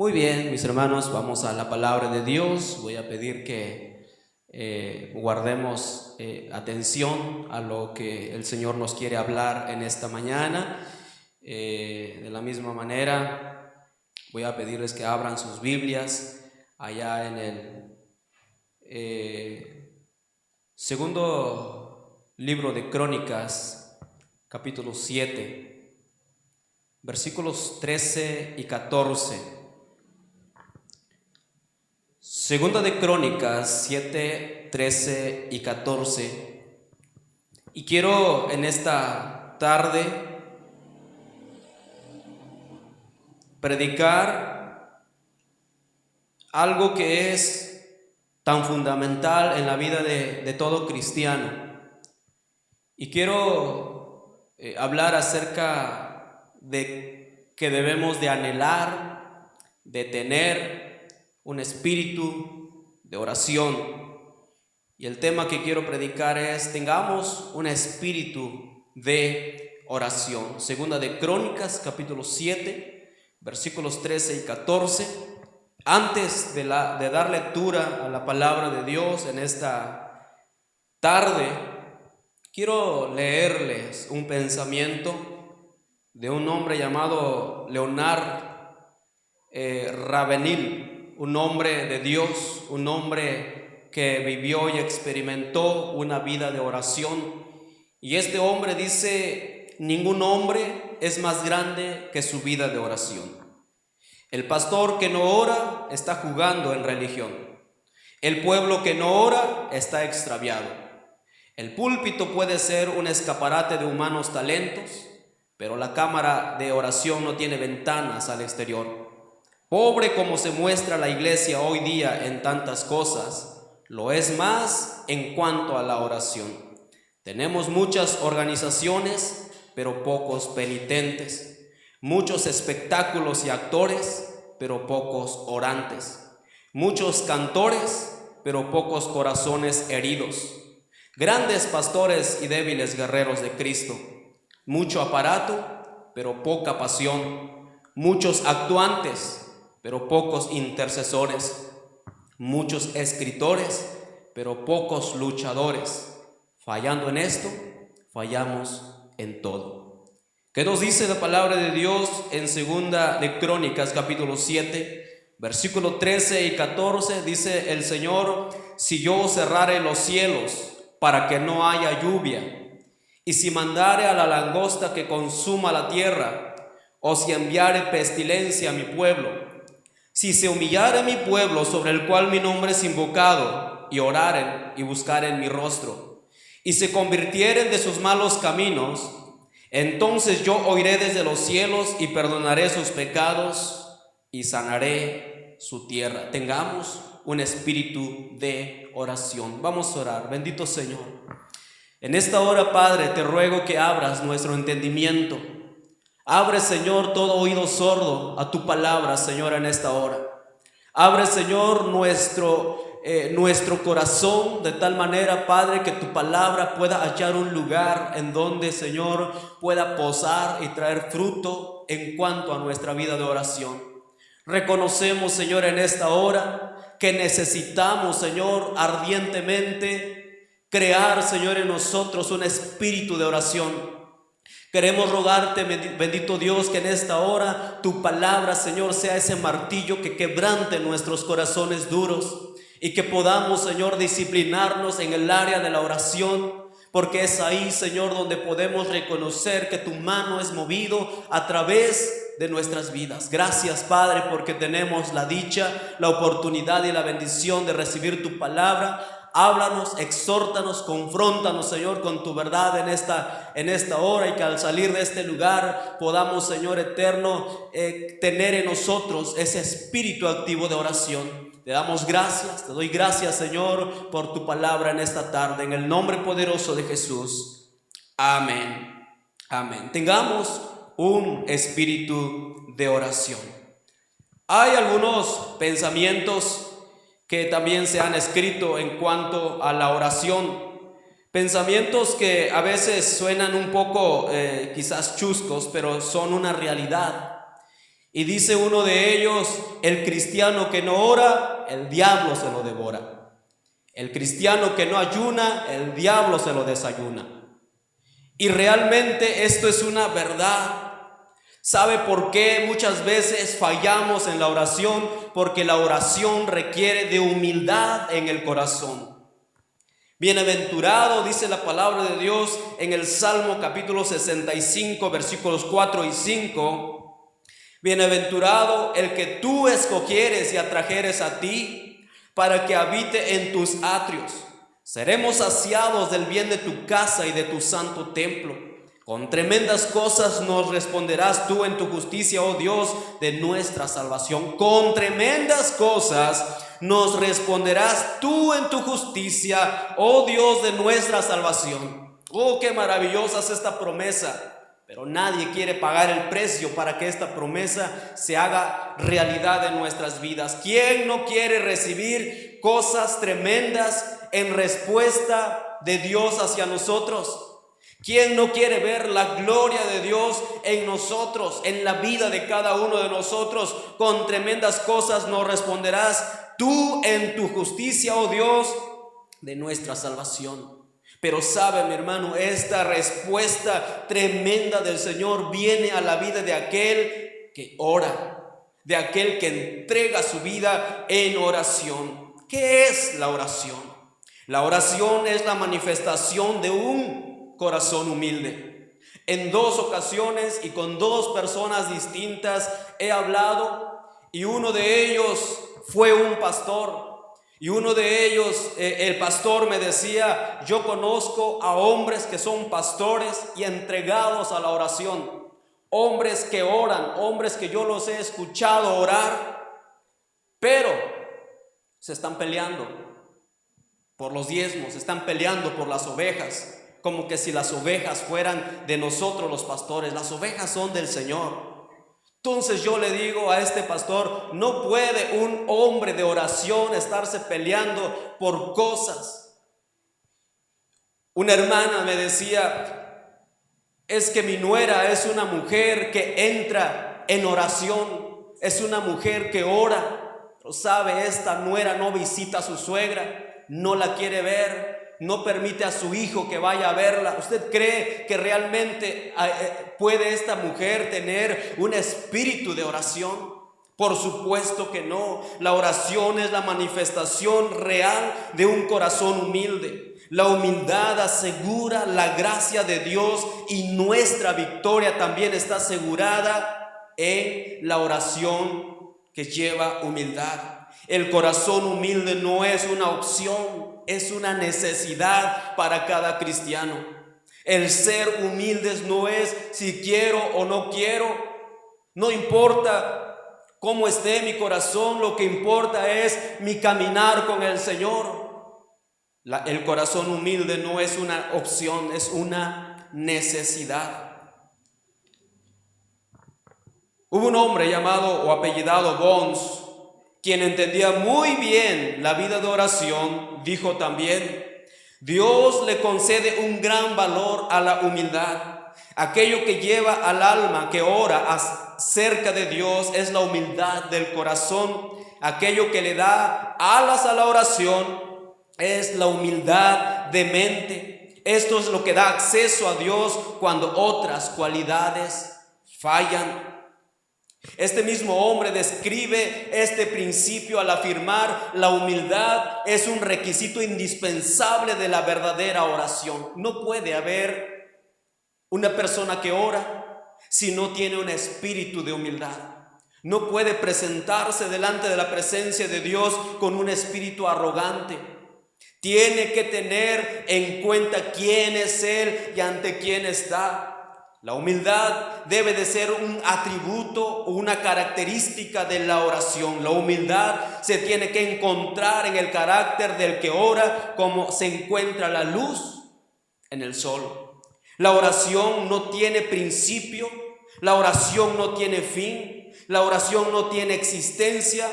Muy bien, mis hermanos, vamos a la palabra de Dios. Voy a pedir que guardemos atención a lo que el Señor nos quiere hablar en esta mañana. De la misma manera, voy a pedirles que abran sus Biblias allá en el segundo libro de Crónicas, capítulo 7, versículos 13 y 14. Segunda de Crónicas 7, 13 y 14. Y quiero en esta tarde predicar algo que es tan fundamental en la vida de todo cristiano. Y quiero hablar acerca de que debemos de anhelar, de tener un espíritu de oración. Y el tema que quiero predicar es: tengamos un espíritu de oración. Segunda de Crónicas, capítulo 7, versículos 13 y 14. Antes de dar lectura a la palabra de Dios en esta tarde, quiero leerles un pensamiento de un hombre llamado Leonard Ravenhill. Un hombre de Dios, un hombre que vivió y experimentó una vida de oración. Y este hombre dice: ningún hombre es más grande que su vida de oración. El pastor que no ora está jugando en religión. El pueblo que no ora está extraviado. El púlpito puede ser un escaparate de humanos talentos, pero la cámara de oración no tiene ventanas al exterior. Pobre como se muestra la iglesia hoy día en tantas cosas, lo es más en cuanto a la oración. Tenemos muchas organizaciones, pero pocos penitentes. Muchos espectáculos y actores, pero pocos orantes. Muchos cantores, pero pocos corazones heridos. Grandes pastores y débiles guerreros de Cristo. Mucho aparato, pero poca pasión. Muchos actuantes, pero pocos intercesores. Muchos escritores, pero pocos luchadores. Fallando en esto, fallamos en todo. ¿Qué nos dice la palabra de Dios en Segunda de Crónicas, capítulo 7, versículo 13 y 14? Dice el Señor: si yo cerrare los cielos para que no haya lluvia, y si mandare a la langosta que consuma la tierra, o si enviare pestilencia a mi pueblo, si se humillare mi pueblo sobre el cual mi nombre es invocado, y oraren y buscaren mi rostro, y se convirtieren de sus malos caminos, entonces yo oiré desde los cielos y perdonaré sus pecados y sanaré su tierra. Tengamos un espíritu de oración. Vamos a orar. Bendito Señor, en esta hora, Padre, te ruego que abras nuestro entendimiento. Abre, Señor, todo oído sordo a tu palabra, Señor, en esta hora. Abre, Señor, nuestro corazón de tal manera, Padre, que tu palabra pueda hallar un lugar en donde, Señor, pueda posar y traer fruto en cuanto a nuestra vida de oración. Reconocemos, Señor, en esta hora que necesitamos, Señor, ardientemente crear, Señor, en nosotros un espíritu de oración. Queremos rogarte, bendito Dios, que en esta hora tu palabra, Señor, sea ese martillo que quebrante nuestros corazones duros, y que podamos, Señor, disciplinarnos en el área de la oración, porque es ahí, Señor, donde podemos reconocer que tu mano es movido a través de nuestras vidas. Gracias, Padre, porque tenemos la dicha, la oportunidad y la bendición de recibir tu palabra. Háblanos, exhórtanos, confróntanos, Señor, con tu verdad en esta hora, y que al salir de este lugar podamos, Señor eterno, tener en nosotros ese espíritu activo de oración. Te damos gracias, te doy gracias, Señor, por tu palabra en esta tarde, en el nombre poderoso de Jesús. Amén. Amén. Tengamos un espíritu de oración. Hay algunos pensamientos que también se han escrito en cuanto a la oración. Pensamientos que a veces suenan un poco quizás chuscos, pero son una realidad. Y dice uno de ellos, el cristiano que no ora, el diablo se lo devora. El cristiano que no ayuna, el diablo se lo desayuna. Y realmente esto es una verdad. ¿Sabe por qué muchas veces fallamos en la oración? Porque la oración requiere de humildad en el corazón. Bienaventurado, dice la palabra de Dios en el Salmo capítulo 65, versículos 4 y 5. Bienaventurado el que tú escogieres y atrajeres a ti para que habite en tus atrios. Seremos saciados del bien de tu casa y de tu santo templo. Con tremendas cosas nos responderás tú en tu justicia, oh Dios, de nuestra salvación. Con tremendas cosas nos responderás tú en tu justicia, oh Dios de nuestra salvación. Oh, qué maravillosa es esta promesa. Pero nadie quiere pagar el precio para que esta promesa se haga realidad en nuestras vidas. ¿Quién no quiere recibir cosas tremendas en respuesta de Dios hacia nosotros? ¿Quién no quiere ver la gloria de Dios en nosotros, en la vida de cada uno de nosotros? Con tremendas cosas nos responderás tú en tu justicia, oh Dios, de nuestra salvación. Pero sabe, mi hermano, esta respuesta tremenda del Señor viene a la vida de aquel que ora, de aquel que entrega su vida en oración. ¿Qué es la oración? La oración es la manifestación de un corazón humilde. En 2 ocasiones y con 2 personas distintas he hablado, y uno de ellos fue un pastor. Y uno de ellos, el pastor me decía, yo conozco a hombres que son pastores y entregados a la oración. Hombres que oran, hombres que yo los he escuchado orar, pero se están peleando por los diezmos, se están peleando por las ovejas, como que si las ovejas fueran de nosotros los pastores. Las ovejas son del Señor. Entonces yo le digo a este pastor, no puede un hombre de oración estarse peleando por cosas. Una hermana me decía, es que mi nuera es una mujer que entra en oración, es una mujer que ora, pero sabe, esta nuera no visita a su suegra, no la quiere ver, no permite a su hijo que vaya a verla. ¿Usted cree que realmente puede esta mujer tener un espíritu de oración? Por supuesto que no. La oración es la manifestación real de un corazón humilde. La humildad asegura la gracia de Dios, y nuestra victoria también está asegurada en la oración que lleva humildad. El corazón humilde no es una opción, es una necesidad para cada cristiano. El ser humildes no es si quiero o no quiero. No importa cómo esté mi corazón, lo que importa es mi caminar con el Señor. El corazón humilde no es una opción, es una necesidad. Hubo un hombre llamado o apellidado Bones, quien entendía muy bien la vida de oración. Dijo también, Dios le concede un gran valor a la humildad. Aquello que lleva al alma que ora cerca de Dios es la humildad del corazón. Aquello que le da alas a la oración es la humildad de mente. Esto es lo que da acceso a Dios cuando otras cualidades fallan. Este mismo hombre describe este principio al afirmar: la humildad es un requisito indispensable de la verdadera oración. No puede haber una persona que ora si no tiene un espíritu de humildad. No puede presentarse delante de la presencia de Dios con un espíritu arrogante. Tiene que tener en cuenta quién es Él y ante quién está. La humildad debe de ser un atributo o una característica de la oración. La humildad se tiene que encontrar en el carácter del que ora, como se encuentra la luz en el sol. La oración no tiene principio, la oración no tiene fin, la oración no tiene existencia,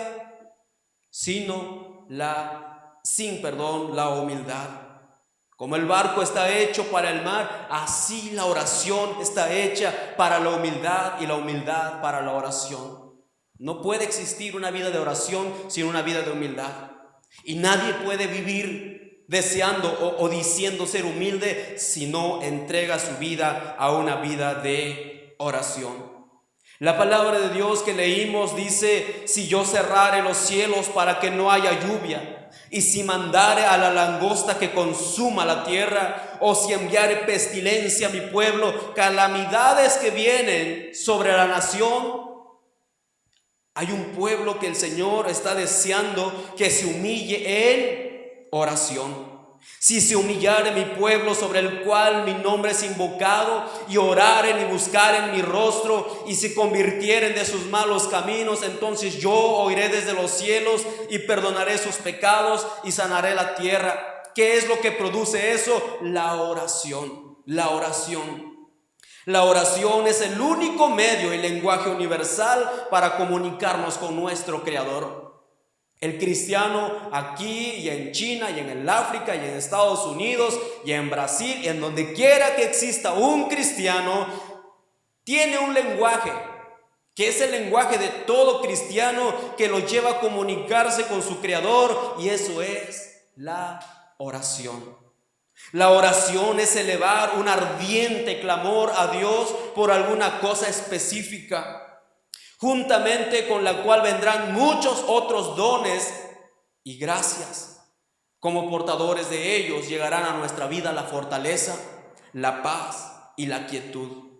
sino la humildad. Como el barco está hecho para el mar, así la oración está hecha para la humildad y la humildad para la oración. No puede existir una vida de oración sin una vida de humildad. Y nadie puede vivir deseando o diciendo ser humilde si no entrega su vida a una vida de oración. La palabra de Dios que leímos dice: si yo cerrare los cielos para que no haya lluvia, y si mandare a la langosta que consuma la tierra, o si enviare pestilencia a mi pueblo, calamidades que vienen sobre la nación. Hay un pueblo que el Señor está deseando que se humille en oración. Si se humillare mi pueblo sobre el cual mi nombre es invocado, y oraren y buscaren mi rostro, y se convirtieren de sus malos caminos, entonces yo oiré desde los cielos y perdonaré sus pecados y sanaré la tierra. ¿Qué es lo que produce eso? La oración. La oración. La oración es el único medio y lenguaje universal para comunicarnos con nuestro Creador. El cristiano aquí y en China y en el África y en Estados Unidos y en Brasil y en donde quiera que exista un cristiano, tiene un lenguaje que es el lenguaje de todo cristiano, que lo lleva a comunicarse con su Creador, y eso es la oración. La oración es elevar un ardiente clamor a Dios por alguna cosa específica, juntamente con la cual vendrán muchos otros dones y gracias. Como portadores de ellos llegarán a nuestra vida la fortaleza, la paz y la quietud.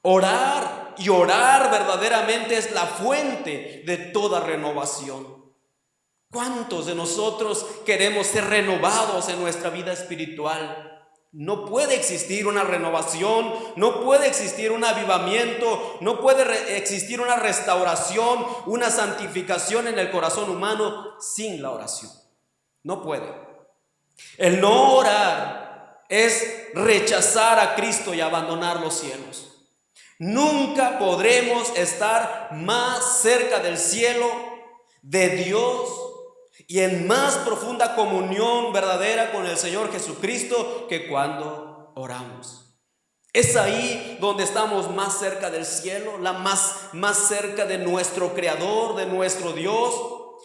Orar y orar verdaderamente es la fuente de toda renovación. ¿Cuántos de nosotros queremos ser renovados en nuestra vida espiritual? No puede existir una renovación, no puede existir un avivamiento, no puede existir una restauración, una santificación en el corazón humano sin la oración. No puede. El no orar es rechazar a Cristo y abandonar los cielos. Nunca podremos estar más cerca del cielo, de Dios, y en más profunda comunión verdadera con el Señor Jesucristo que cuando oramos. Es ahí donde estamos más cerca del cielo, más cerca de nuestro Creador, de nuestro Dios,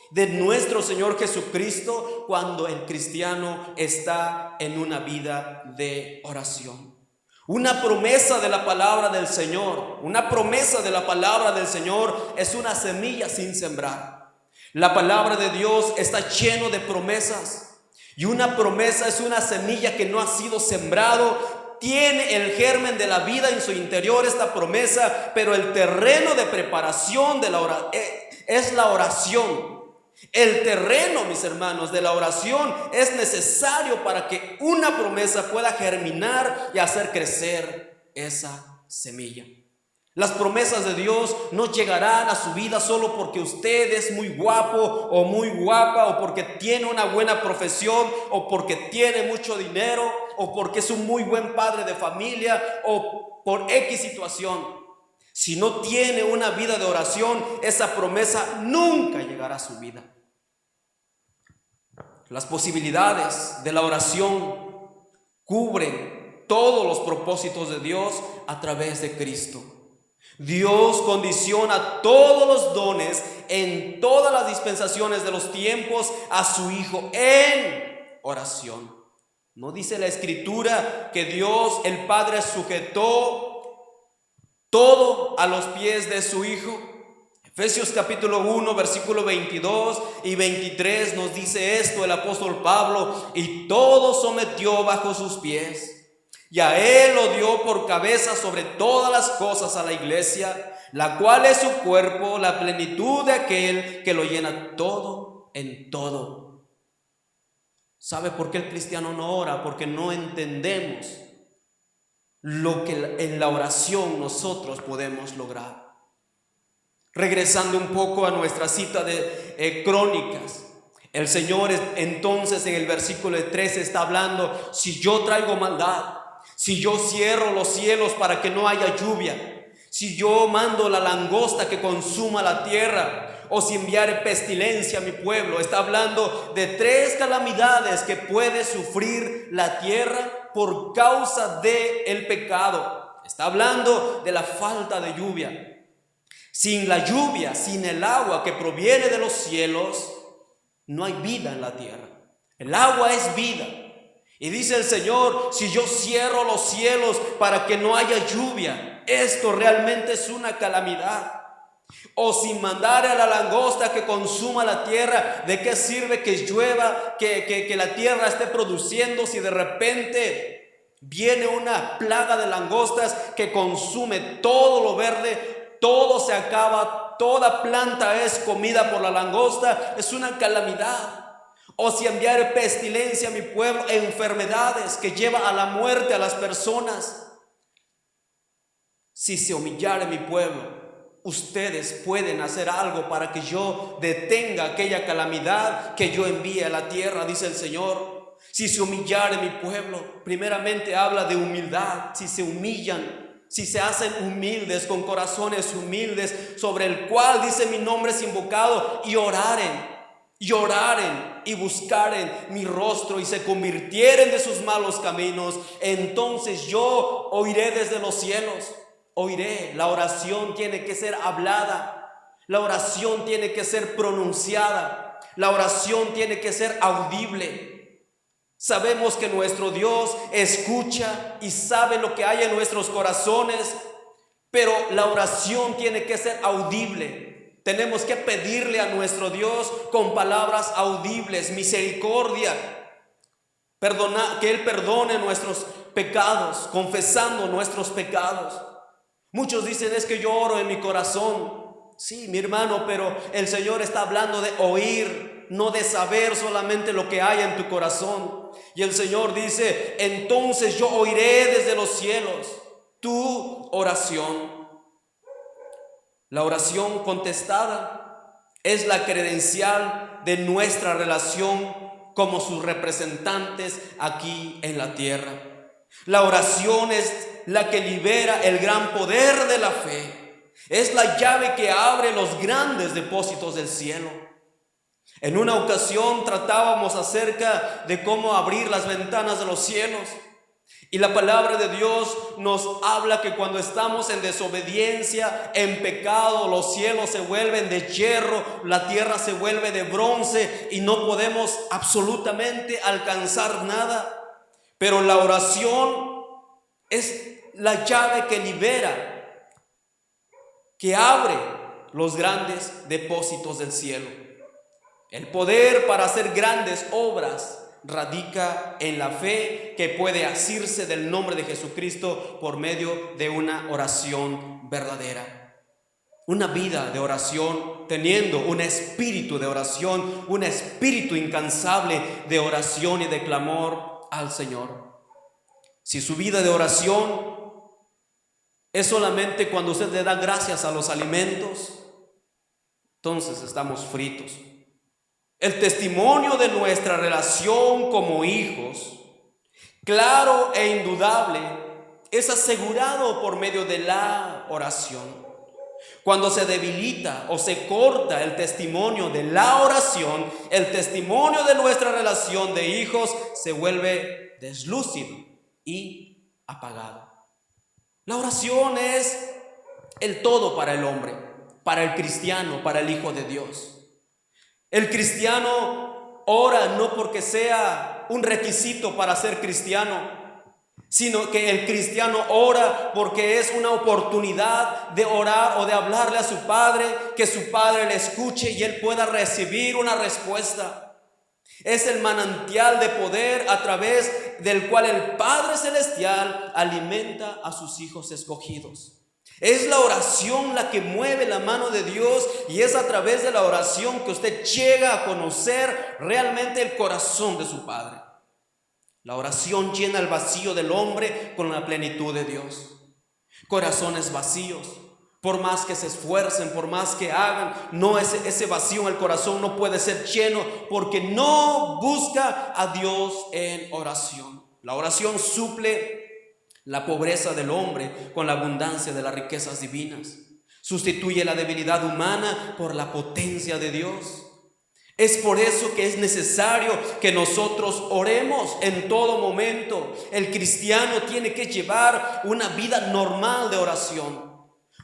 de nuestro Señor Jesucristo, cuando el cristiano está en una vida de oración. Una promesa de la palabra del Señor, una promesa de la palabra del Señor es una semilla sin sembrar. La palabra de Dios está lleno de promesas, y una promesa es una semilla que no ha sido sembrado. Tiene el germen de la vida en su interior esta promesa, pero el terreno de preparación de es la oración. El terreno, mis hermanos, de la oración es necesario para que una promesa pueda germinar y hacer crecer esa semilla. Las promesas de Dios no llegarán a su vida solo porque usted es muy guapo o muy guapa, o porque tiene una buena profesión, o porque tiene mucho dinero, o porque es un muy buen padre de familia, o por X situación. Si no tiene una vida de oración, esa promesa nunca llegará a su vida. Las posibilidades de la oración cubren todos los propósitos de Dios a través de Cristo. Dios condiciona todos los dones en todas las dispensaciones de los tiempos a su Hijo en oración. ¿No dice la Escritura que Dios el Padre sujetó todo a los pies de su Hijo? Efesios capítulo 1, versículo 22 y 23 nos dice esto el apóstol Pablo: y todo sometió bajo sus pies, y a él lo dio por cabeza sobre todas las cosas a la iglesia, la cual es su cuerpo, la plenitud de aquel que lo llena todo en todo. ¿Sabe por qué el cristiano no ora? Porque no entendemos lo que en la oración nosotros podemos lograr. Regresando un poco a nuestra cita de Crónicas, el Señor entonces en el versículo 13 está hablando: si yo traigo maldad, si yo cierro los cielos para que no haya lluvia, si yo mando la langosta que consuma la tierra, o si enviare pestilencia a mi pueblo. Está hablando de 3 calamidades que puede sufrir la tierra por causa del pecado. Está hablando de la falta de lluvia. Sin la lluvia, sin el agua que proviene de los cielos, no hay vida en la tierra. El agua es vida. Y dice el Señor, si yo cierro los cielos para que no haya lluvia, esto realmente es una calamidad. O sin mandar a la langosta que consuma la tierra, ¿de qué sirve que llueva, que la tierra esté produciendo si de repente viene una plaga de langostas que consume todo lo verde? Todo se acaba, toda planta es comida por la langosta. Es una calamidad. O si enviar pestilencia a mi pueblo, enfermedades que lleva a la muerte a las personas. Si se humillare mi pueblo, ustedes pueden hacer algo para que yo detenga aquella calamidad que yo envíe a la tierra, dice el Señor. Si se humillare mi pueblo, primeramente habla de humildad. Si se humillan, si se hacen humildes, con corazones humildes, sobre el cual dice mi nombre es invocado, y oraren y buscaren mi rostro y se convirtieren de sus malos caminos, entonces yo oiré desde los cielos. Oiré. La oración tiene que ser hablada, la oración tiene que ser pronunciada, la oración tiene que ser audible. Sabemos que nuestro Dios escucha y sabe lo que hay en nuestros corazones, pero la oración tiene que ser audible. Tenemos que pedirle a nuestro Dios con palabras audibles, misericordia, que Él perdone nuestros pecados, confesando nuestros pecados. Muchos dicen, es que yo oro en mi corazón. Sí, mi hermano, pero el Señor está hablando de oír, no de saber solamente lo que hay en tu corazón. Y el Señor dice, entonces yo oiré desde los cielos tu oración. La oración contestada es la credencial de nuestra relación como sus representantes aquí en la tierra. La oración es la que libera el gran poder de la fe. Es la llave que abre los grandes depósitos del cielo. En una ocasión tratábamos acerca de cómo abrir las ventanas de los cielos. Y la palabra de Dios nos habla que cuando estamos en desobediencia, en pecado, los cielos se vuelven de hierro, la tierra se vuelve de bronce y no podemos absolutamente alcanzar nada. Pero la oración es la llave que libera, que abre los grandes depósitos del cielo. El poder para hacer grandes obras radica en la fe que puede asirse del nombre de Jesucristo por medio de una oración verdadera. Una vida de oración, teniendo un espíritu de oración, un espíritu incansable de oración y de clamor al Señor. Si su vida de oración es solamente cuando usted le da gracias a los alimentos, entonces estamos fritos. El testimonio de nuestra relación como hijos, claro e indudable, es asegurado por medio de la oración. Cuando se debilita o se corta el testimonio de la oración, el testimonio de nuestra relación de hijos se vuelve deslúcido y apagado. La oración es el todo para el hombre, para el cristiano, para el Hijo de Dios. El cristiano ora no porque sea un requisito para ser cristiano, sino que el cristiano ora porque es una oportunidad de orar o de hablarle a su Padre, que su Padre le escuche y él pueda recibir una respuesta. Es el manantial de poder a través del cual el Padre Celestial alimenta a sus hijos escogidos. Es la oración la que mueve la mano de Dios y es a través de la oración que usted llega a conocer realmente el corazón de su Padre. La oración llena el vacío del hombre con la plenitud de Dios. Corazones vacíos, por más que se esfuercen, por más que hagan, no ese vacío en el corazón no puede ser lleno porque no busca a Dios en oración. La oración suple la pobreza del hombre con la abundancia de las riquezas divinas. Sustituye la debilidad humana por la potencia de Dios. Es por eso que es necesario que nosotros oremos en todo momento. El cristiano tiene que llevar una vida normal de oración.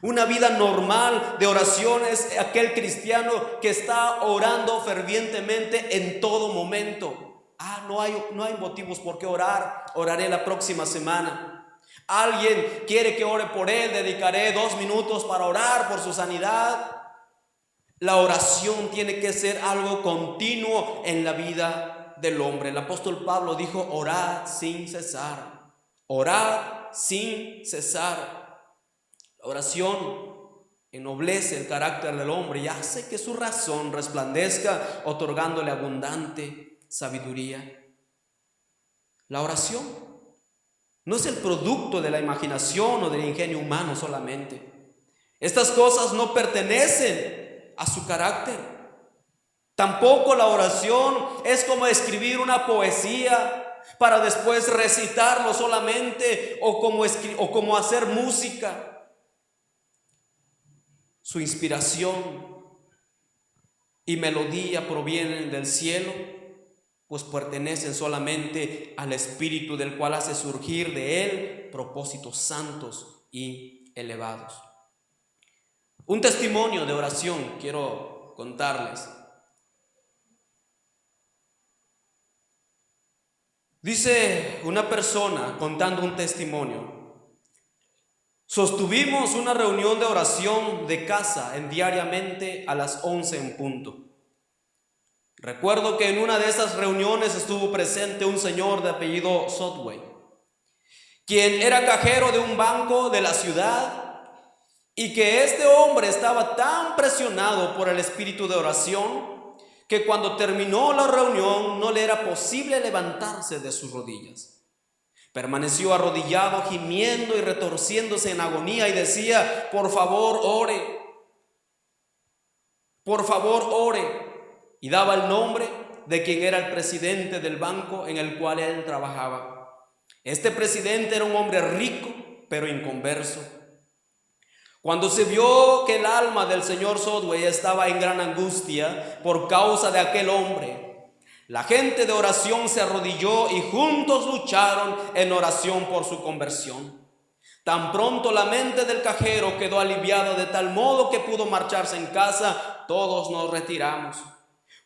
Una vida normal de oración es aquel cristiano que está orando fervientemente en todo momento. No hay motivos por qué orar. Oraré la próxima semana. Alguien quiere que ore por él, dedicaré 2 minutos para orar por su sanidad. La oración tiene que ser algo continuo en la vida del hombre. El apóstol Pablo dijo: orad sin cesar. Orad sin cesar. La oración ennoblece el carácter del hombre y hace que su razón resplandezca, otorgándole abundante sabiduría. La oración no es el producto de la imaginación o del ingenio humano solamente. Estas cosas no pertenecen a su carácter. Tampoco la oración es como escribir una poesía para después recitarlo solamente, o como hacer música. Su inspiración y melodía provienen del cielo, pues pertenecen solamente al Espíritu, del cual hace surgir de él propósitos santos y elevados. Un testimonio de oración quiero contarles. Dice una persona contando un testimonio: sostuvimos una reunión de oración de casa diariamente a las 11 en punto. Recuerdo que en una de esas reuniones estuvo presente un señor de apellido Sotway, quien era cajero de un banco de la ciudad, y que este hombre estaba tan presionado por el espíritu de oración que cuando terminó la reunión no le era posible levantarse de sus rodillas. Permaneció arrodillado, gimiendo y retorciéndose en agonía, y decía: por favor, ore, por favor, ore. Y daba el nombre de quien era el presidente del banco en el cual él trabajaba. Este presidente era un hombre rico, pero inconverso. Cuando se vio que el alma del señor Sotway estaba en gran angustia por causa de aquel hombre, la gente de oración se arrodilló y juntos lucharon en oración por su conversión. Tan pronto la mente del cajero quedó aliviada de tal modo que pudo marcharse en casa, todos nos retiramos.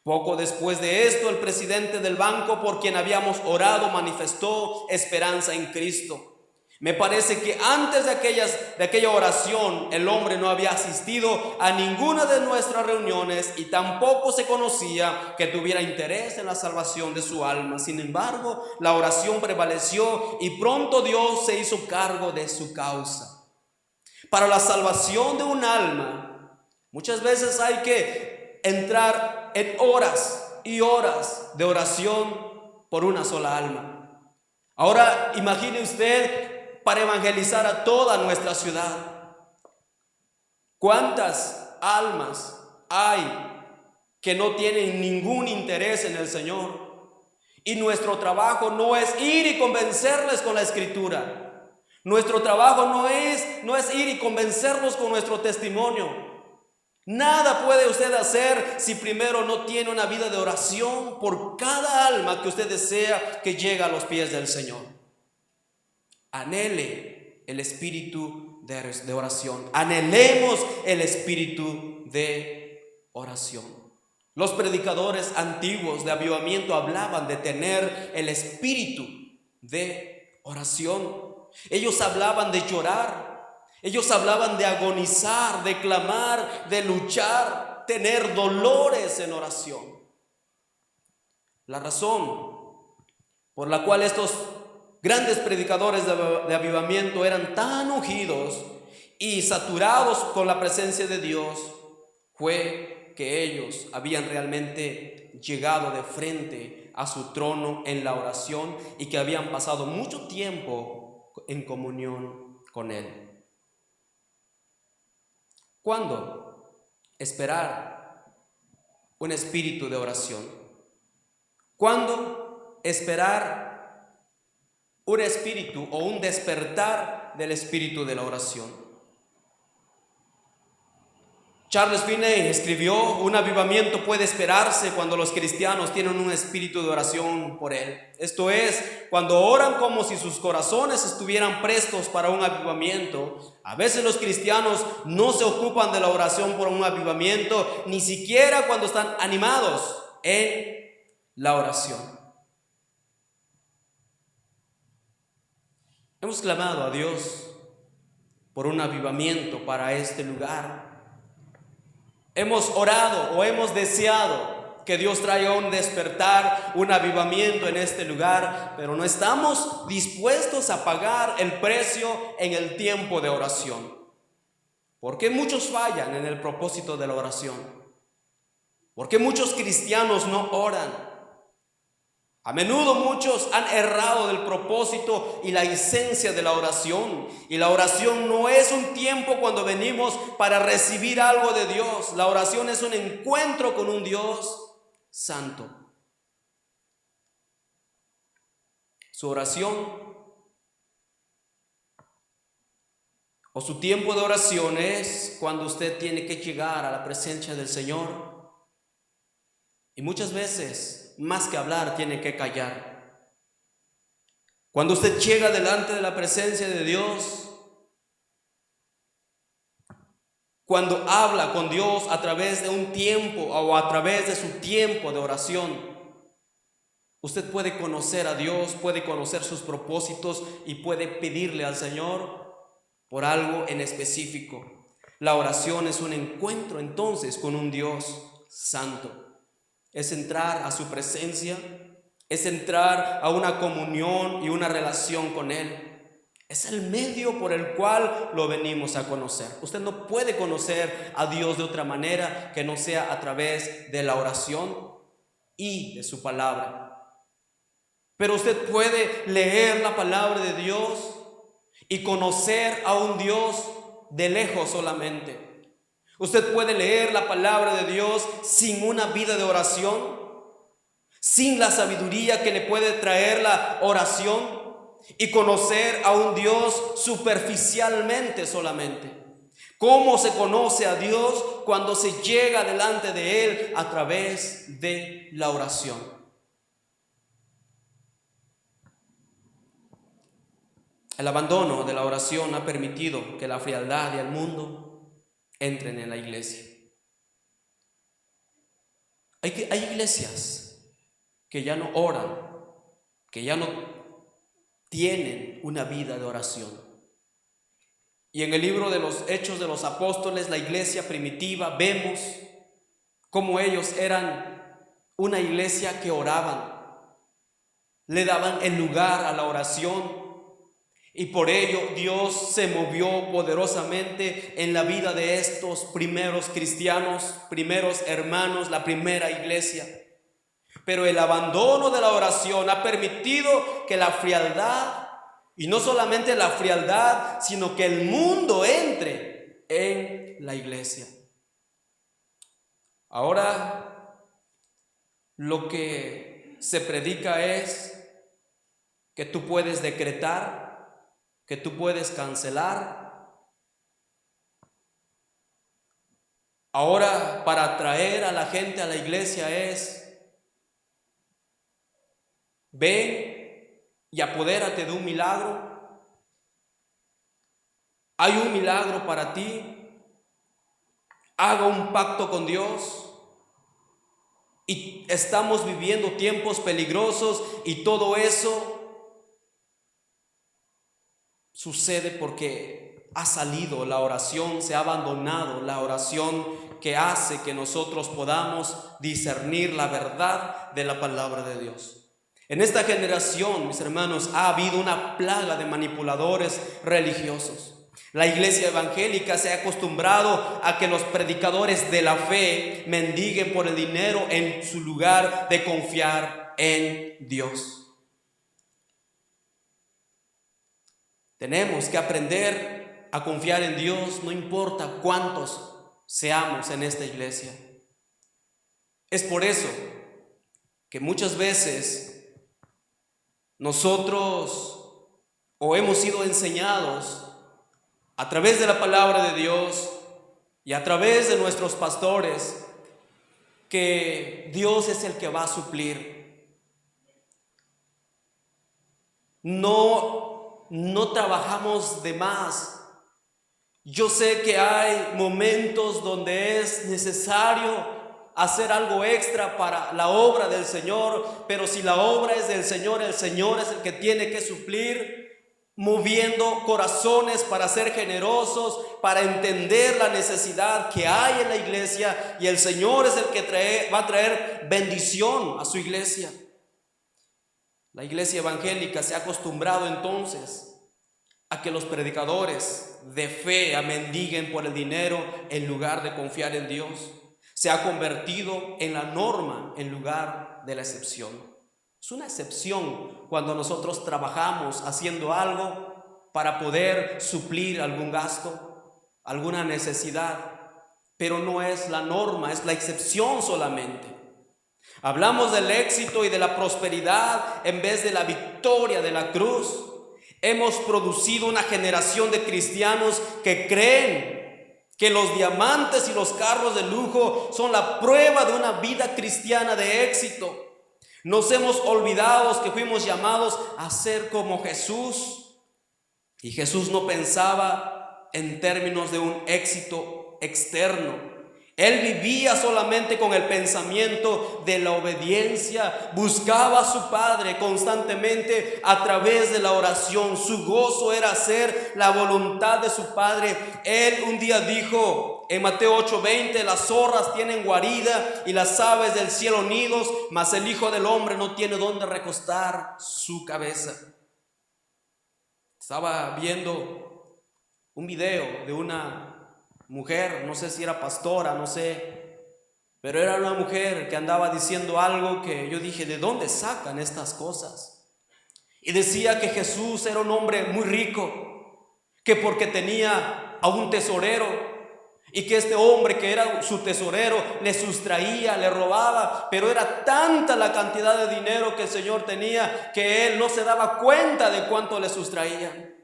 Poco después de esto, el presidente del banco por quien habíamos orado manifestó esperanza en Cristo. Me parece que antes de aquella oración el hombre no había asistido a ninguna de nuestras reuniones y tampoco se conocía que tuviera interés en la salvación de su alma. Sin embargo, la oración prevaleció y pronto Dios se hizo cargo de su causa. Para la salvación de un alma, muchas veces hay que entrar en horas y horas de oración por una sola alma. Ahora imagine usted, para evangelizar a toda nuestra ciudad, ¿cuántas almas hay que no tienen ningún interés en el Señor? Y nuestro trabajo no es ir y convencerles con la Escritura. Nuestro trabajo no es ir y convencerlos con nuestro testimonio. Nada puede usted hacer si primero no tiene una vida de oración por cada alma que usted desea que llegue a los pies del Señor. Anhele el espíritu de oración. Anhelemos el espíritu de oración. Los predicadores antiguos de avivamiento hablaban de tener el espíritu de oración. Ellos hablaban de llorar. Ellos hablaban de agonizar, de clamar, de luchar, tener dolores en oración. La razón por la cual estos grandes predicadores de avivamiento eran tan ungidos y saturados con la presencia de Dios fue que ellos habían realmente llegado de frente a su trono en la oración y que habían pasado mucho tiempo en comunión con Él. ¿Cuándo esperar un espíritu de oración? ¿Cuándo esperar un espíritu o un despertar del espíritu de la oración? Charles Finney escribió: un avivamiento puede esperarse cuando los cristianos tienen un espíritu de oración por él. Esto es, cuando oran como si sus corazones estuvieran prestos para un avivamiento. A veces los cristianos no se ocupan de la oración por un avivamiento, ni siquiera cuando están animados en la oración. Hemos clamado a Dios por un avivamiento para este lugar. Hemos orado o hemos deseado que Dios traiga un despertar, un avivamiento en este lugar, pero no estamos dispuestos a pagar el precio en el tiempo de oración. ¿Por qué muchos fallan en el propósito de la oración? ¿Por qué muchos cristianos no oran? A menudo muchos han errado del propósito y la esencia de la oración. Y la oración no es un tiempo cuando venimos para recibir algo de Dios. La oración es un encuentro con un Dios santo. Su oración o su tiempo de oración es cuando usted tiene que llegar a la presencia del Señor. Y muchas veces, más que hablar, tiene que callar. Cuando usted llega delante de la presencia de Dios, cuando habla con Dios a través de un tiempo o a través de su tiempo de oración, usted puede conocer a Dios, puede conocer sus propósitos y puede pedirle al Señor por algo en específico. La oración es un encuentro entonces con un Dios santo. Es entrar a su presencia, es entrar a una comunión y una relación con Él. Es el medio por el cual lo venimos a conocer. Usted no puede conocer a Dios de otra manera que no sea a través de la oración y de su palabra. Pero usted puede leer la palabra de Dios y conocer a un Dios de lejos solamente. Usted puede leer la palabra de Dios sin una vida de oración, sin la sabiduría que le puede traer la oración y conocer a un Dios superficialmente solamente. ¿Cómo se conoce a Dios? Cuando se llega delante de Él a través de la oración. El abandono de la oración ha permitido que la frialdad y el mundo entren en la iglesia. Hay iglesias que ya no oran, que ya no tienen una vida de oración. Y en el libro de los Hechos de los Apóstoles, la iglesia primitiva, vemos cómo ellos eran una iglesia que oraban, le daban el lugar a la oración. Y por ello Dios se movió poderosamente en la vida de estos primeros cristianos, primeros hermanos, la primera iglesia. Pero el abandono de la oración ha permitido que la frialdad, y no solamente la frialdad, sino que el mundo entre en la iglesia. Ahora lo que se predica es que tú puedes decretar, que tú puedes cancelar. Ahora, para atraer a la gente a la iglesia es: ven y apodérate de un milagro. Hay un milagro para ti. Haga un pacto con Dios. Y estamos viviendo tiempos peligrosos y todo eso sucede porque ha salido la oración, se ha abandonado la oración que hace que nosotros podamos discernir la verdad de la palabra de Dios. En esta generación, mis hermanos, ha habido una plaga de manipuladores religiosos. La iglesia evangélica se ha acostumbrado a que los predicadores de la fe mendiguen por el dinero en su lugar de confiar en Dios. Tenemos que aprender a confiar en Dios, no importa cuántos seamos en esta iglesia. Es por eso que muchas veces nosotros o hemos sido enseñados a través de la palabra de Dios y a través de nuestros pastores que Dios es el que va a suplir. No trabajamos de más. Yo sé que hay momentos donde es necesario hacer algo extra para la obra del Señor, pero si la obra es del Señor, el Señor es el que tiene que suplir, moviendo corazones para ser generosos, para entender la necesidad que hay en la iglesia, y el Señor es el que va a traer bendición a su iglesia. La iglesia evangélica se ha acostumbrado entonces a que los predicadores de fe mendiguen por el dinero en lugar de confiar en Dios. Se ha convertido en la norma en lugar de la excepción. Es una excepción cuando nosotros trabajamos haciendo algo para poder suplir algún gasto, alguna necesidad, pero no es la norma, es la excepción solamente. Hablamos del éxito y de la prosperidad en vez de la victoria de la cruz. Hemos producido una generación de cristianos que creen que los diamantes y los carros de lujo son la prueba de una vida cristiana de éxito. Nos hemos olvidado que fuimos llamados a ser como Jesús. Y Jesús no pensaba en términos de un éxito externo. Él vivía solamente con el pensamiento de la obediencia. Buscaba a su Padre constantemente a través de la oración. Su gozo era hacer la voluntad de su Padre. Él un día dijo en Mateo 8:20: las zorras tienen guarida y las aves del cielo nidos, mas el Hijo del Hombre no tiene dónde recostar su cabeza. Estaba viendo un video de una mujer, no sé si era pastora, no sé, pero era una mujer que andaba diciendo algo que yo dije: ¿de dónde sacan estas cosas? Y decía que Jesús era un hombre muy rico, que porque tenía a un tesorero, y que este hombre que era su tesorero le sustraía, le robaba, pero era tanta la cantidad de dinero que el Señor tenía que él no se daba cuenta de cuánto le sustraían.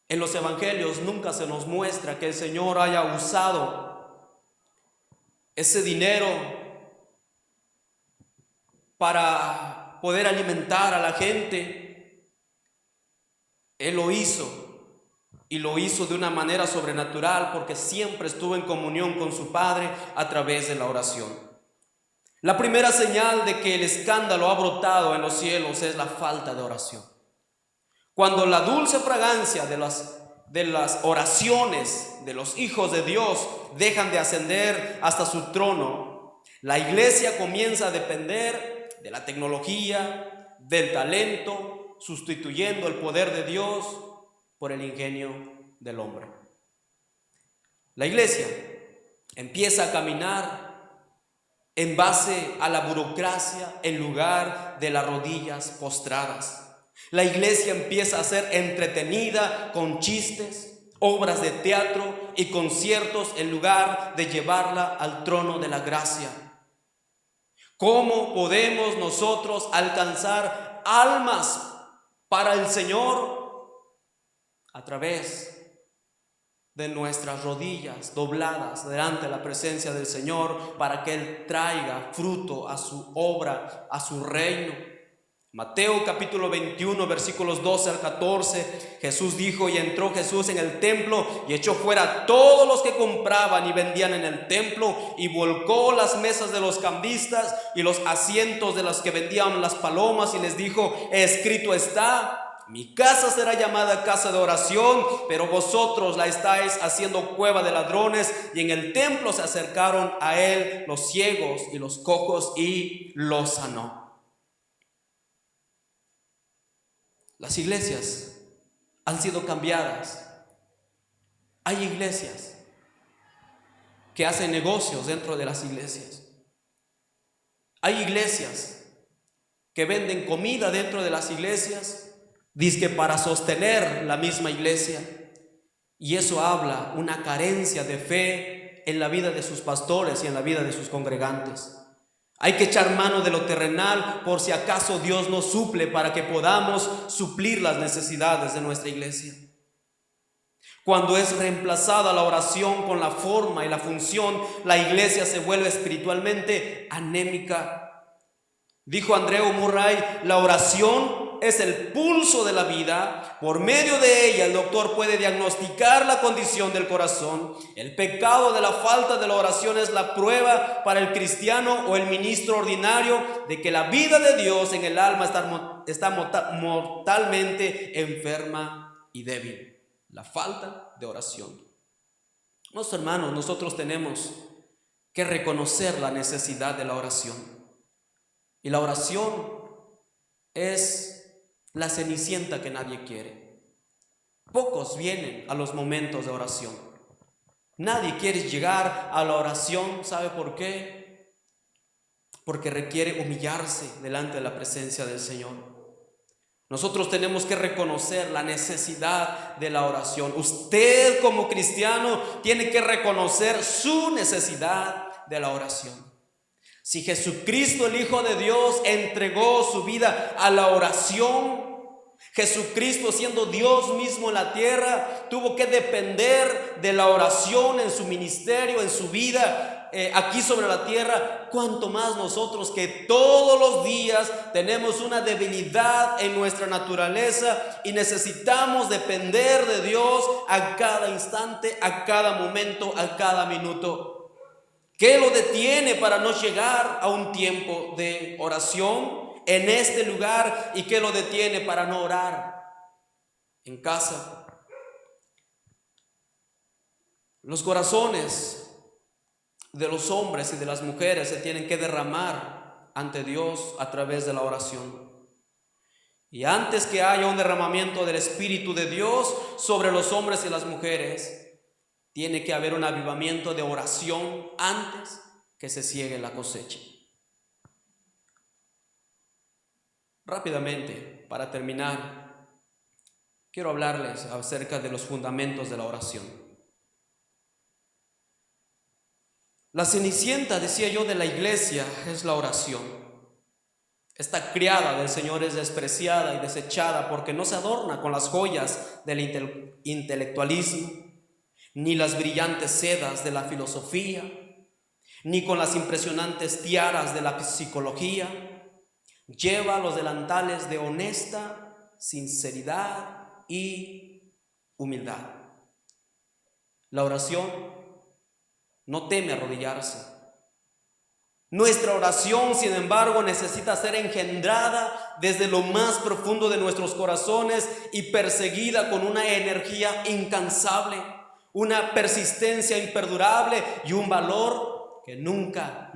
En los evangelios nunca se nos muestra que el Señor haya usado ese dinero para poder alimentar a la gente. Él lo hizo, y lo hizo de una manera sobrenatural, porque siempre estuvo en comunión con su Padre a través de la oración. La primera señal de que el escándalo ha brotado en los cielos es la falta de oración. Cuando la dulce fragancia de las oraciones de los hijos de Dios dejan de ascender hasta su trono, la iglesia comienza a depender de la tecnología, del talento, sustituyendo el poder de Dios por el ingenio del hombre. La iglesia empieza a caminar en base a la burocracia en lugar de las rodillas postradas. La iglesia empieza a ser entretenida con chistes, obras de teatro y conciertos en lugar de llevarla al trono de la gracia. ¿Cómo podemos nosotros alcanzar almas para el Señor? A través de nuestras rodillas dobladas delante de la presencia del Señor, para que Él traiga fruto a su obra, a su reino. Mateo capítulo 21 versículos 12 al 14, Jesús dijo: y entró Jesús en el templo y echó fuera a todos los que compraban y vendían en el templo, y volcó las mesas de los cambistas y los asientos de los que vendían las palomas, y les dijo: escrito está, mi casa será llamada casa de oración, pero vosotros la estáis haciendo cueva de ladrones. Y en el templo se acercaron a él los ciegos y los cojos, y los sanó. Las iglesias han sido cambiadas. Hay iglesias que hacen negocios dentro de las iglesias. Hay iglesias que venden comida dentro de las iglesias, dizque para sostener la misma iglesia. Y eso habla una carencia de fe en la vida de sus pastores y en la vida de sus congregantes. Hay que echar mano de lo terrenal por si acaso Dios nos suple, para que podamos suplir las necesidades de nuestra iglesia. Cuando es reemplazada la oración con la forma y la función, la iglesia se vuelve espiritualmente anémica. Dijo Andrew Murray, la oración es el pulso de la vida. Por medio de ella el doctor puede diagnosticar la condición del corazón. El pecado de la falta de la oración es la prueba para el cristiano o el ministro ordinario de que la vida de Dios en el alma está mortalmente enferma y débil. La falta de oración. Nuestros hermanos, nosotros tenemos que reconocer la necesidad de la oración. Y la oración es la cenicienta que nadie quiere. Pocos vienen a los momentos de oración. Nadie quiere llegar a la oración. ¿Sabe por qué? Porque requiere humillarse delante de la presencia del Señor. Nosotros tenemos que reconocer la necesidad de la oración. Usted como cristiano tiene que reconocer su necesidad de la oración. Si Jesucristo, el Hijo de Dios, entregó su vida a la oración, Jesucristo, siendo Dios mismo en la tierra, tuvo que depender de la oración en su ministerio, en su vida aquí sobre la tierra. Cuanto más nosotros, que todos los días tenemos una debilidad en nuestra naturaleza y necesitamos depender de Dios a cada instante, a cada momento, a cada minuto. ¿Qué lo detiene para no llegar a un tiempo de oración en este lugar? ¿Y qué lo detiene para no orar en casa? Los corazones de los hombres y de las mujeres se tienen que derramar ante Dios a través de la oración. Y antes que haya un derramamiento del Espíritu de Dios sobre los hombres y las mujeres, tiene que haber un avivamiento de oración antes que se ciegue la cosecha. Rápidamente, para terminar, quiero hablarles acerca de los fundamentos de la oración. La cenicienta, decía yo, de la iglesia es la oración. Esta criada del Señor es despreciada y desechada porque no se adorna con las joyas del intelectualismo, ni las brillantes sedas de la filosofía, ni con las impresionantes tiaras de la psicología. Lleva los delantales de honesta sinceridad y humildad. La oración no teme arrodillarse. Nuestra oración, sin embargo, necesita ser engendrada desde lo más profundo de nuestros corazones y perseguida con una energía incansable, una persistencia imperdurable y un valor que nunca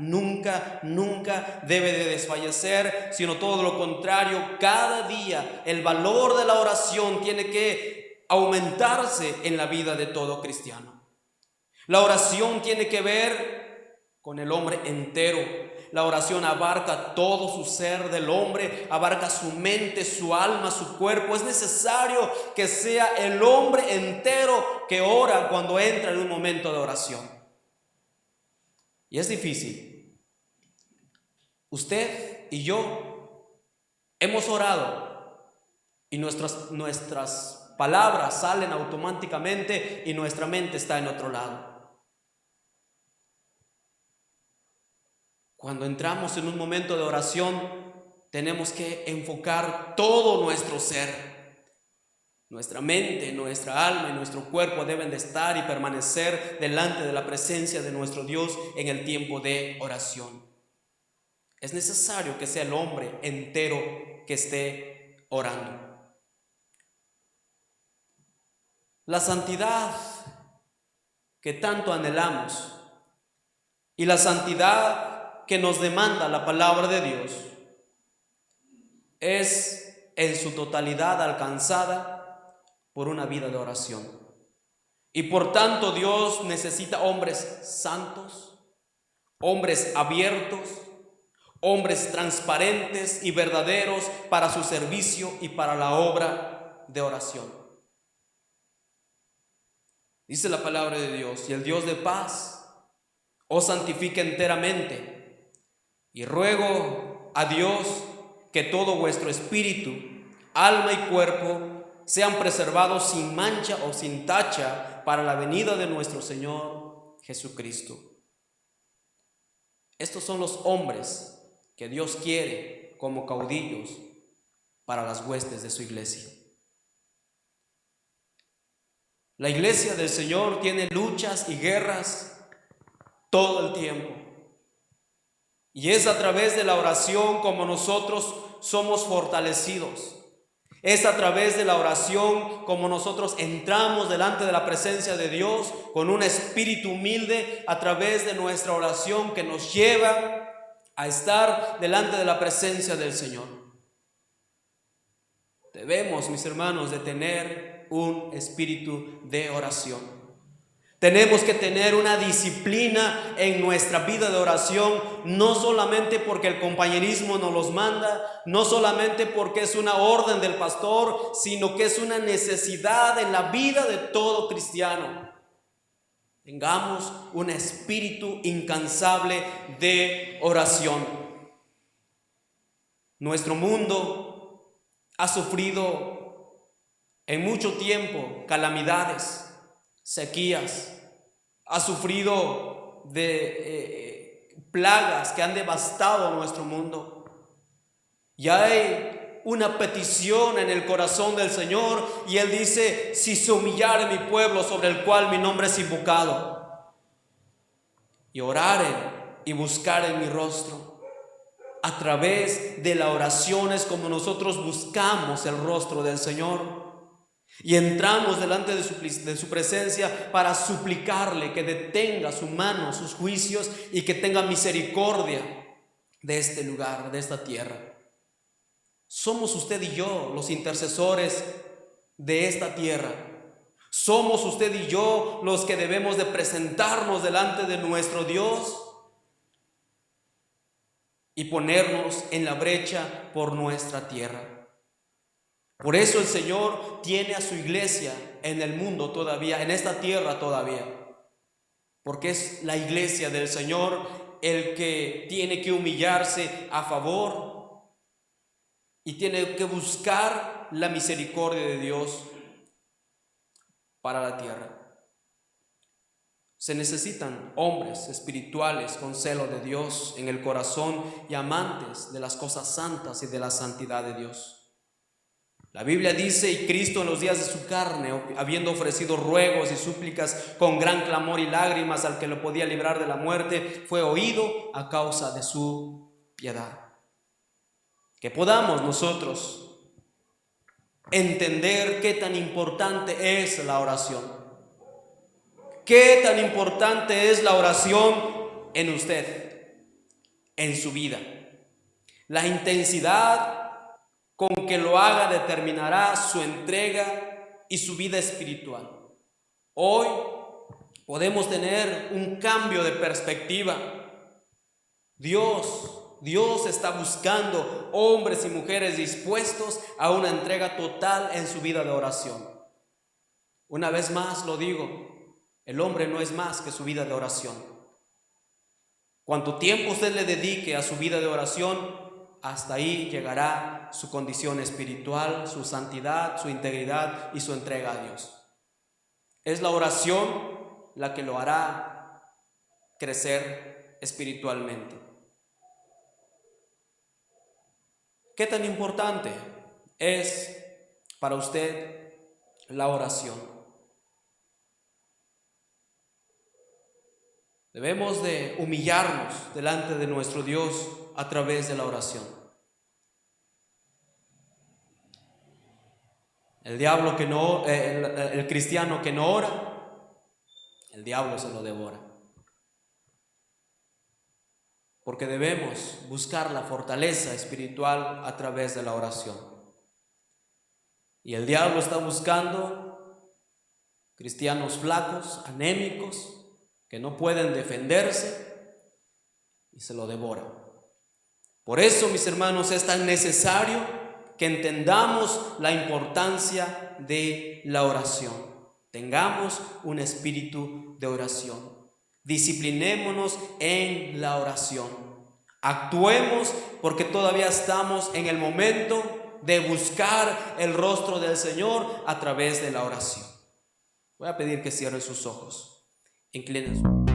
debe de desfallecer, sino todo lo contrario. Cada día el valor de la oración tiene que aumentarse en la vida de todo cristiano. La oración tiene que ver con el hombre entero. La oración abarca todo su ser del hombre, abarca su mente, su alma, su cuerpo. Es necesario que sea el hombre entero que ora cuando entra en un momento de oración. Y es difícil. Usted y yo hemos orado y nuestras palabras salen automáticamente y nuestra mente está en otro lado. Cuando entramos en un momento de oración, tenemos que enfocar todo nuestro ser. Nuestra mente, nuestra alma y nuestro cuerpo deben de estar y permanecer delante de la presencia de nuestro Dios en el tiempo de oración. Es necesario que sea el hombre entero que esté orando. La santidad que tanto anhelamos y la santidad que nos demanda la palabra de Dios es en su totalidad alcanzada por una vida de oración. Y por tanto Dios necesita hombres santos, hombres abiertos, hombres transparentes y verdaderos para su servicio y para la obra de oración. Dice la palabra de Dios: y el Dios de paz os santifique enteramente. Y ruego a Dios que todo vuestro espíritu, alma y cuerpo sean preservados sin mancha o sin tacha para la venida de nuestro Señor Jesucristo. Estos son los hombres que Dios quiere como caudillos para las huestes de su iglesia. La iglesia del Señor tiene luchas y guerras todo el tiempo. Y es a través de la oración como nosotros somos fortalecidos. Es a través de la oración como nosotros entramos delante de la presencia de Dios con un espíritu humilde, a través de nuestra oración que nos lleva a estar delante de la presencia del Señor. Debemos, mis hermanos, de tener un espíritu de oración. Tenemos que tener una disciplina en nuestra vida de oración, no solamente porque el compañerismo nos los manda, no solamente porque es una orden del pastor, sino que es una necesidad en la vida de todo cristiano. Tengamos un espíritu incansable de oración. Nuestro mundo ha sufrido en mucho tiempo calamidades, sequías, ha sufrido de plagas que han devastado nuestro mundo. Y hay una petición en el corazón del Señor, y Él dice: si se humillare mi pueblo sobre el cual mi nombre es invocado, y oraren y buscaren mi rostro. A través de la oración es como nosotros buscamos el rostro del Señor. Y entramos delante de su presencia para suplicarle que detenga su mano, sus juicios, y que tenga misericordia de este lugar, de esta tierra. Somos usted y yo los intercesores de esta tierra. Somos usted y yo los que debemos de presentarnos delante de nuestro Dios y ponernos en la brecha por nuestra tierra. Por eso el Señor tiene a su iglesia en el mundo todavía, en esta tierra todavía, porque es la iglesia del Señor el que tiene que humillarse a favor y tiene que buscar la misericordia de Dios para la tierra. Se necesitan hombres espirituales con celo de Dios en el corazón y amantes de las cosas santas y de la santidad de Dios. La Biblia dice: y Cristo en los días de su carne, habiendo ofrecido ruegos y súplicas con gran clamor y lágrimas al que lo podía librar de la muerte, fue oído a causa de su piedad. Que podamos nosotros entender qué tan importante es la oración. Qué tan importante es la oración en usted, en su vida. La intensidad con que lo haga determinará su entrega y su vida espiritual. Hoy podemos tener un cambio de perspectiva. Dios está buscando hombres y mujeres dispuestos a una entrega total en su vida de oración. Una vez más lo digo, el hombre no es más que su vida de oración. Cuanto tiempo usted le dedique a su vida de oración, hasta ahí llegará su condición espiritual, su santidad, su integridad y su entrega a Dios. Es la oración la que lo hará crecer espiritualmente. ¿Qué tan importante es para usted la oración? Debemos de humillarnos delante de nuestro Dios a través de la oración. El cristiano que no ora, el diablo se lo devora. Porque debemos buscar la fortaleza espiritual a través de la oración. Y el diablo está buscando cristianos flacos, anémicos, que no pueden defenderse, y se lo devora. Por eso, mis hermanos, es tan necesario que entendamos la importancia de la oración. Tengamos un espíritu de oración. Disciplinémonos en la oración. Actuemos, porque todavía estamos en el momento de buscar el rostro del Señor a través de la oración. Voy a pedir que cierren sus ojos, inclinen sus ojos.